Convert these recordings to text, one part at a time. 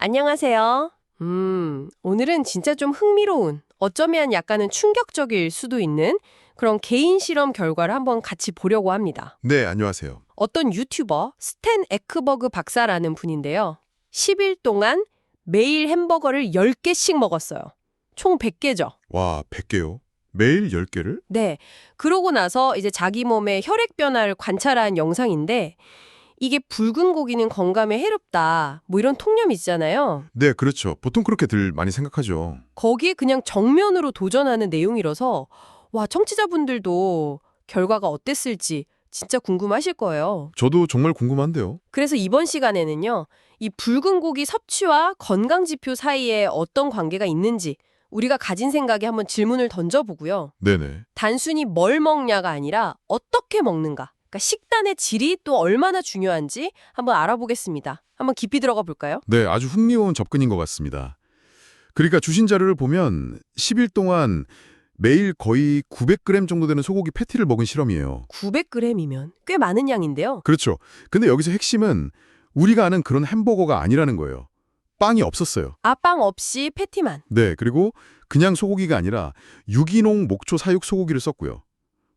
안녕하세요. 오늘은 진짜 좀 흥미로운, 어쩌면 약간은 충격적일 수도 있는 그런 개인 실험 결과를 한번 같이 보려고 합니다. 네, 안녕하세요. 어떤 유튜버 스탠 에크버그 박사라는 분인데요. 10일 동안 매일 햄버거를 10개씩 먹었어요. 총 100개죠. 와, 100개요? 매일 10개를? 네. 그러고 나서 이제 자기 몸의 혈액 변화를 관찰한 영상인데 이게 붉은 고기는 건강에 해롭다. 뭐 이런 통념이 있잖아요. 네, 그렇죠. 보통 그렇게들 많이 생각하죠. 거기에 그냥 정면으로 도전하는 내용이라서 와, 청취자분들도 결과가 어땠을지 진짜 궁금하실 거예요. 저도 정말 궁금한데요. 그래서 이번 시간에는요. 이 붉은 고기 섭취와 건강 지표 사이에 어떤 관계가 있는지 우리가 가진 생각에 한번 질문을 던져보고요. 네네. 단순히 뭘 먹냐가 아니라 어떻게 먹는가. 그러니까 식단의 질이 또 얼마나 중요한지 한번 알아보겠습니다. 한번 깊이 들어가 볼까요? 네, 아주 흥미로운 접근인 것 같습니다. 그러니까 주신 자료를 보면 10일 동안 매일 거의 900g 정도 되는 소고기 패티를 먹은 실험이에요. 900g이면 꽤 많은 양인데요. 그렇죠. 근데 여기서 핵심은 우리가 아는 그런 햄버거가 아니라는 거예요. 빵이 없었어요. 아빵 없이 패티만. 네, 그리고 그냥 소고기가 아니라 유기농 목초 사육 소고기를 썼고요.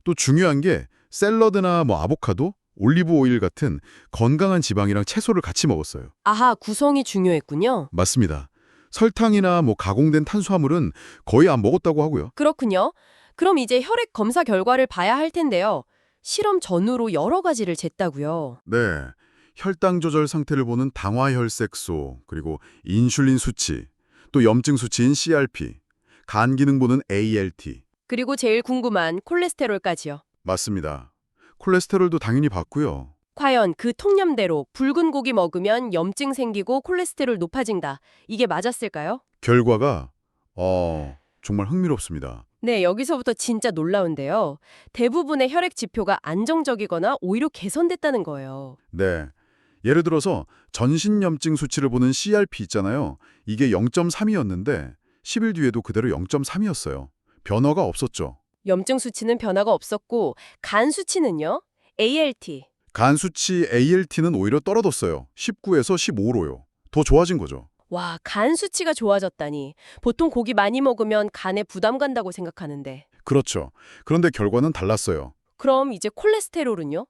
또 중요한 게 샐러드나 아보카도, 올리브 오일 같은 건강한 지방이랑 채소를 같이 먹었어요. 아하, 구성이 중요했군요. 맞습니다. 설탕이나 가공된 탄수화물은 거의 안 먹었다고 하고요. 그렇군요. 그럼 이제 혈액 검사 결과를 봐야 할 텐데요. 실험 전후로 여러 가지를 쟀다고요. 네. 혈당 조절 상태를 보는 당화혈색소, 그리고 인슐린 수치, 또 염증 수치인 CRP, 간 기능 보는 ALT. 그리고 제일 궁금한 콜레스테롤까지요. 맞습니다. 콜레스테롤도 당연히 봤고요. 과연 그 통념대로 붉은 고기 먹으면 염증 생기고 콜레스테롤 높아진다. 이게 맞았을까요? 결과가 정말 흥미롭습니다. 네, 여기서부터 진짜 놀라운데요. 대부분의 혈액 지표가 안정적이거나 오히려 개선됐다는 거예요. 네. 예를 들어서 전신염증 수치를 보는 CRP 있잖아요. 이게 0.3이었는데 10일 뒤에도 그대로 0.3이었어요. 변화가 없었죠. 염증 수치는 변화가 없었고 간 수치는요? ALT. 간 수치 ALT는 오히려 떨어졌어요. 19에서 15로요. 더 좋아진 거죠. 와, 간 수치가 좋아졌다니. 보통 고기 많이 먹으면 간에 부담 간다고 생각하는데. 그렇죠. 그런데 결과는 달랐어요. 그럼 이제 콜레스테롤은요?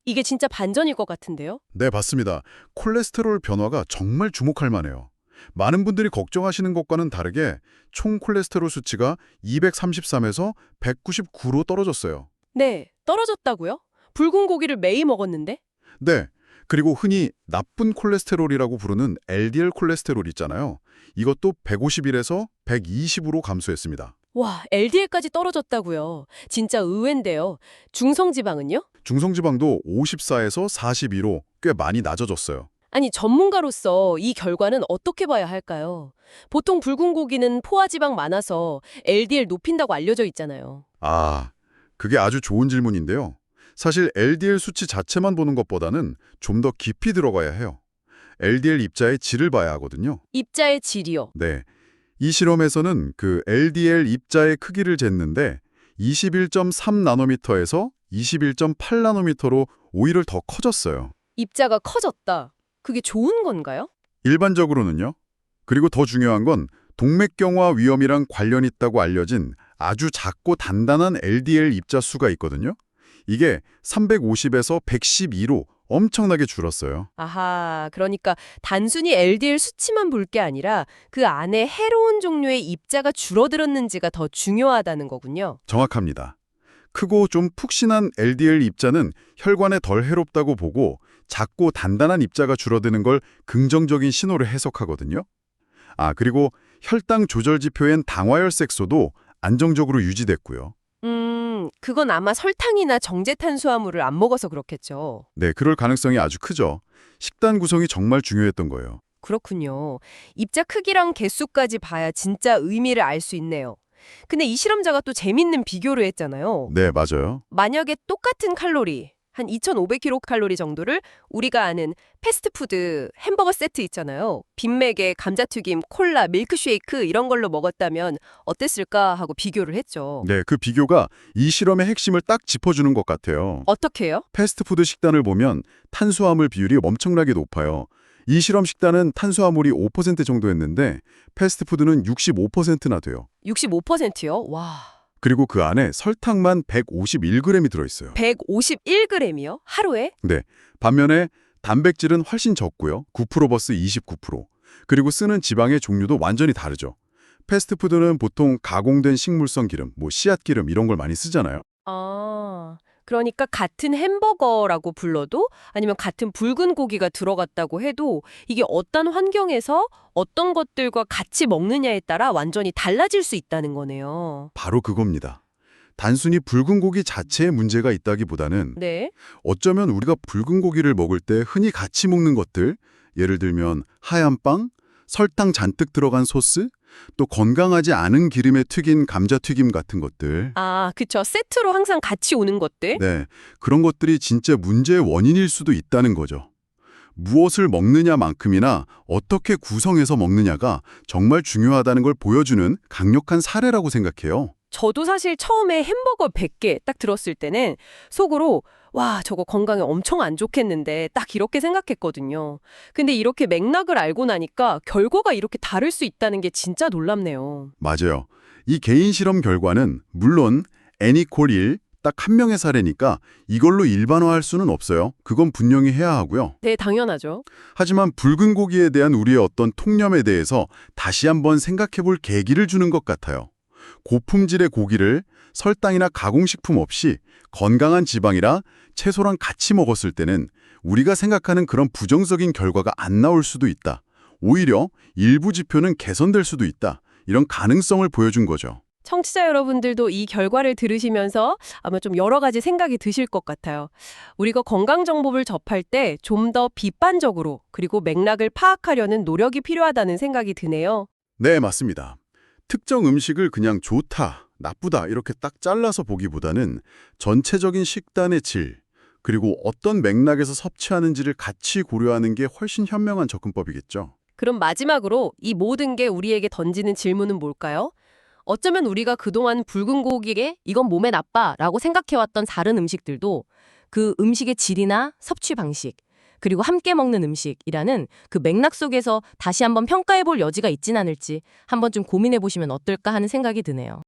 이게 진짜 반전일 것 같은데요? 네, 맞습니다. 콜레스테롤 변화가 정말 주목할 만해요. 많은 분들이 걱정하시는 것과는 다르게 총 콜레스테롤 수치가 233에서 199로 떨어졌어요. 네, 떨어졌다고요? 붉은 고기를 매일 먹었는데? 네. 그리고 흔히 나쁜 콜레스테롤이라고 부르는 LDL 콜레스테롤 있잖아요. 이것도 151에서 120으로 감소했습니다. 와, LDL까지 떨어졌다고요. 진짜 의외인데요. 중성지방은요? 중성지방도 54에서 42로 꽤 많이 낮아졌어요. 아니, 전문가로서 이 결과는 어떻게 봐야 할까요? 보통 붉은 고기는 포화지방 많아서 LDL 높인다고 알려져 있잖아요. 아, 그게 아주 좋은 질문인데요. 사실 LDL 수치 자체만 보는 것보다는 좀 더 깊이 들어가야 해요. LDL 입자의 질을 봐야 하거든요. 입자의 질이요. 네. 이 실험에서는 그 LDL 입자의 크기를 쟀는데 21.3나노미터에서 21.8나노미터로 오히려 더 커졌어요. 입자가 커졌다. 그게 좋은 건가요? 일반적으로는요. 그리고 더 중요한 건 동맥경화 위험이랑 관련 있다고 알려진 아주 작고 단단한 LDL 입자 수가 있거든요. 이게 350에서 112로 엄청나게 줄었어요. 아하, 그러니까 단순히 LDL 수치만 볼 게 아니라 그 안에 해로운 종류의 입자가 줄어들었는지가 더 중요하다는 거군요. 정확합니다. 크고 좀 푹신한 LDL 입자는 혈관에 덜 해롭다고 보고 작고 단단한 입자가 줄어드는 걸 긍정적인 신호로 해석하거든요. 그리고 혈당 조절 지표엔 당화혈색소도 안정적으로 유지됐고요. 그건 아마 설탕이나 정제 탄수화물을 안 먹어서 그렇겠죠. 네, 그럴 가능성이 아주 크죠. 식단 구성이 정말 중요했던 거예요. 그렇군요. 입자 크기랑 개수까지 봐야 진짜 의미를 알 수 있네요. 근데 이 실험자가 또 재밌는 비교를 했잖아요. 네, 맞아요. 만약에 똑같은 칼로리, 한 2,500kcal 정도를 우리가 아는 패스트푸드 햄버거 세트 있잖아요. 빅맥에 감자튀김, 콜라, 밀크쉐이크 이런 걸로 먹었다면 어땠을까 하고 비교를 했죠. 네, 그 비교가 이 실험의 핵심을 딱 짚어주는 것 같아요. 어떻게 해요? 패스트푸드 식단을 보면 탄수화물 비율이 엄청나게 높아요. 이 실험 식단은 탄수화물이 5% 정도였는데 패스트푸드는 65%나 돼요. 65%요? 와. 그리고 그 안에 설탕만 151g이 들어있어요. 151g이요? 하루에? 네, 반면에 단백질은 훨씬 적고요. 9% vs 29%. 그리고 쓰는 지방의 종류도 완전히 다르죠. 패스트푸드는 보통 가공된 식물성 기름, 씨앗 기름 이런 걸 많이 쓰잖아요. 아, 그러니까 같은 햄버거라고 불러도 아니면 같은 붉은 고기가 들어갔다고 해도 이게 어떤 환경에서 어떤 것들과 같이 먹느냐에 따라 완전히 달라질 수 있다는 거네요. 바로 그겁니다. 단순히 붉은 고기 자체에 문제가 있다기보다는 네. 어쩌면 우리가 붉은 고기를 먹을 때 흔히 같이 먹는 것들, 예를 들면 하얀 빵, 설탕 잔뜩 들어간 소스, 또 건강하지 않은 기름에 튀긴 감자튀김 같은 것들. 아, 그쵸. 세트로 항상 같이 오는 것들. 네, 그런 것들이 진짜 문제의 원인일 수도 있다는 거죠. 무엇을 먹느냐만큼이나 어떻게 구성해서 먹느냐가 정말 중요하다는 걸 보여주는 강력한 사례라고 생각해요. 저도 사실 처음에 햄버거 100개 딱 들었을 때는 속으로 와, 저거 건강에 엄청 안 좋겠는데 딱 이렇게 생각했거든요. 근데 이렇게 맥락을 알고 나니까 결과가 이렇게 다를 수 있다는 게 진짜 놀랍네요. 맞아요. 이 개인 실험 결과는 물론 애니콜 1, 딱 한 명의 사례니까 이걸로 일반화할 수는 없어요. 그건 분명히 해야 하고요. 네, 당연하죠. 하지만 붉은 고기에 대한 우리의 어떤 통념에 대해서 다시 한번 생각해 볼 계기를 주는 것 같아요. 고품질의 고기를 설탕이나 가공식품 없이 건강한 지방이라 채소랑 같이 먹었을 때는 우리가 생각하는 그런 부정적인 결과가 안 나올 수도 있다. 오히려 일부 지표는 개선될 수도 있다. 이런 가능성을 보여준 거죠. 청취자 여러분들도 이 결과를 들으시면서 아마 좀 여러 가지 생각이 드실 것 같아요. 우리가 건강 정보를 접할 때 좀 더 비판적으로 그리고 맥락을 파악하려는 노력이 필요하다는 생각이 드네요. 네, 맞습니다. 특정 음식을 그냥 좋다, 나쁘다 이렇게 딱 잘라서 보기보다는 전체적인 식단의 질, 그리고 어떤 맥락에서 섭취하는지를 같이 고려하는 게 훨씬 현명한 접근법이겠죠. 그럼 마지막으로 이 모든 게 우리에게 던지는 질문은 뭘까요? 어쩌면 우리가 그동안 붉은 고기에 이건 몸에 나빠라고 생각해왔던 다른 음식들도 그 음식의 질이나 섭취 방식, 그리고 함께 먹는 음식이라는 그 맥락 속에서 다시 한번 평가해볼 여지가 있진 않을지 한번 좀 고민해보시면 어떨까 하는 생각이 드네요.